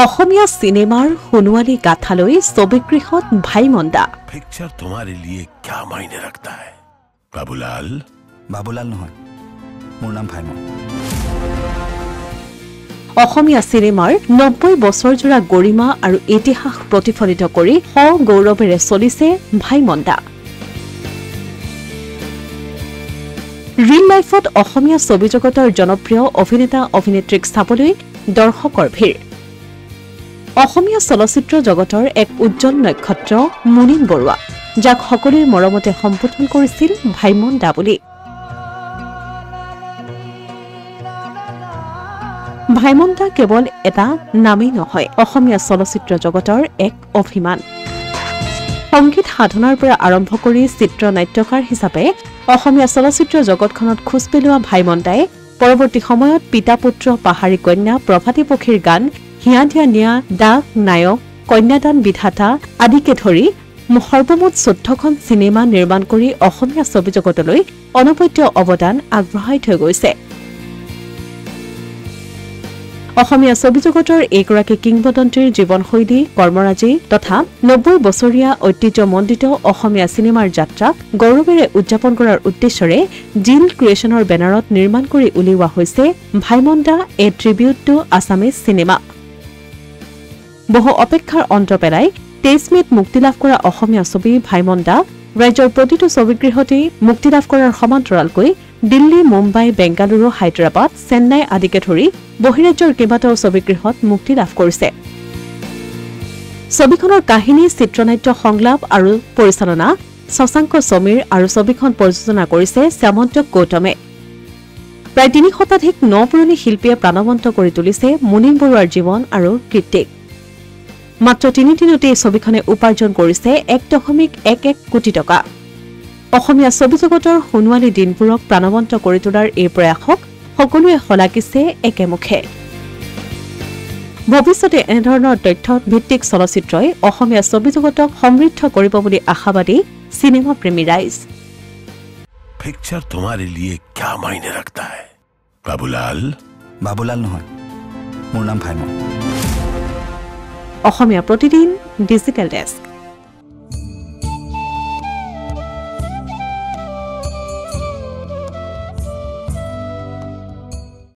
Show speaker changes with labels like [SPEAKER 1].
[SPEAKER 1] অসমীয়া সিনেমাৰ সোণোৱালী গাথালৈ ছবিগৃহত ভাইমন্দা।
[SPEAKER 2] पिक्चर तुम्हारे लिए क्या मायने रखता है बाबूलाल?
[SPEAKER 3] बाबूलाल নহয়, মোৰ নাম ভাইমন।
[SPEAKER 1] অসমীয়া সিনেমাৰ 90 বছৰজোৰা গৰিমা আৰু ইতিহাস প্ৰতিফলিত কৰি সগৌৰৱেৰে চলিছে ভাইমন্দা। ৰিল লাইফত অসমীয়া ছবি জগতৰ জনপ্ৰিয় অভিনেতা অভিনেত্ৰীক চাবলৈ দৰ্শকৰ ভিৰ। অসমীয়া চলচ্চিত্ৰ জগতৰ এক উজ্জ্বল নক্ষত্ৰ মুনিন বৰুৱা, যাক সকলোৱে মৰমতে সম্বোধন কৰিছিল ভাইমন্দা বুলি। ভাইমন্দা কেৱল এটা নামেই নহয়, অসমীয়া চলচ্চিত্ৰ জগতৰ এক অভিমান। সংগীত সাধনাৰ পৰা আৰম্ভ কৰি চিত্ৰনাট্যকাৰ হিচাপে অসমীয়া চলচ্চিত্ৰ জগতখনত খোজ পেলোৱা ভাইমন্দাই পৰৱৰ্তী সময়ত পিতা পুত্ৰ, পাহাৰী কন্যা, প্ৰভাতী পক্ষীৰ গান, হিয়া দিয়া নিয়া, ডাক নায়ক, কন্যাদান বিধাতা আদিকে ধৰি সৰ্বমুঠ 14খন চিনেমা নিৰ্মাণ কৰি অসমীয়া ছবি জগতলৈ অনবদ্য অৱদান আগবঢ়াই থৈ গৈছে। অসমীয়া ছবি জগতৰ এইগৰাকী কিংবদন্তীৰ জীৱনশৈলী, কৰ্মৰাজি তথা 90 বছৰীয়া ঐতিহ্যমণ্ডিত অসমীয়া চিনেমাৰ যাত্ৰাক গৌৰৱেৰে উদযাপন কৰাৰ উদ্দেশ্যৰে জিল ক্ৰিয়েশ্যনৰ বেনাৰত নিৰ্মাণ কৰি উলিওৱা হৈছে ভাইমন্দা এ ট্ৰিবিউট টু আছামিজ চিনেমা। বহু অপেক্ষাৰ অন্ত পেলাই 23 মেত মুক্তিলাভ কৰা অসমীয়া ছবি ভাইমন্দা ৰাজ্যৰ প্ৰতিটো ছবিগৃহতেই মুক্তিলাভ কৰাৰ সমান্তৰালকৈ দিল্লী, মুম্বাই, বেংগালুৰু, হায়দৰাবাদ, চেন্নাই আদিকে ধৰি বহিৰাজ্যৰ কেইবাটাও ছবিগৃহত মুক্তি লাভ কৰিছে। ছবিখনৰ কাহিনী, চিত্ৰনাট্য, সংলাপ আৰু পৰিচালনা শশাংক সমীৰ আৰু ছবিখন প্ৰযোজনা কৰিছে শ্যামন্তক গৌতমে। প্ৰায় 3 শতাধিক নপুৰণি শিল্পীয়ে প্ৰাণৱন্ত কৰি তুলিছে মুনিন বৰুৱাৰ জীৱন আৰু কীৰ্তিক। মাত্ৰ 3 দিনতে ছবিখনে উপাৰ্জন কৰিছে 1.11 কোটি টকা। অসমীয়া ছবি জগতৰ সোণোৱালী দিনবোৰক প্ৰাণৱন্ত কৰি তোলাৰ এই প্ৰয়াসক সকলোৱে শলাগিছে একেমুখে। ভৱিষ্যতে এনেধৰণৰ তথ্য ভিত্তিক চলচ্চিত্ৰই অসমীয়া ছবি জগতক সমৃদ্ধ কৰিব বুলি আশাবাদী চিনেমা প্ৰেমী ৰাইজ।
[SPEAKER 2] पिक्चर तुम्हारे लिए क्या मायने रखता है बाबूलाल?
[SPEAKER 3] बाबूलाल নহয়, মোৰ নাম ভাইমন।
[SPEAKER 1] Asomiya Pratidin digital desk.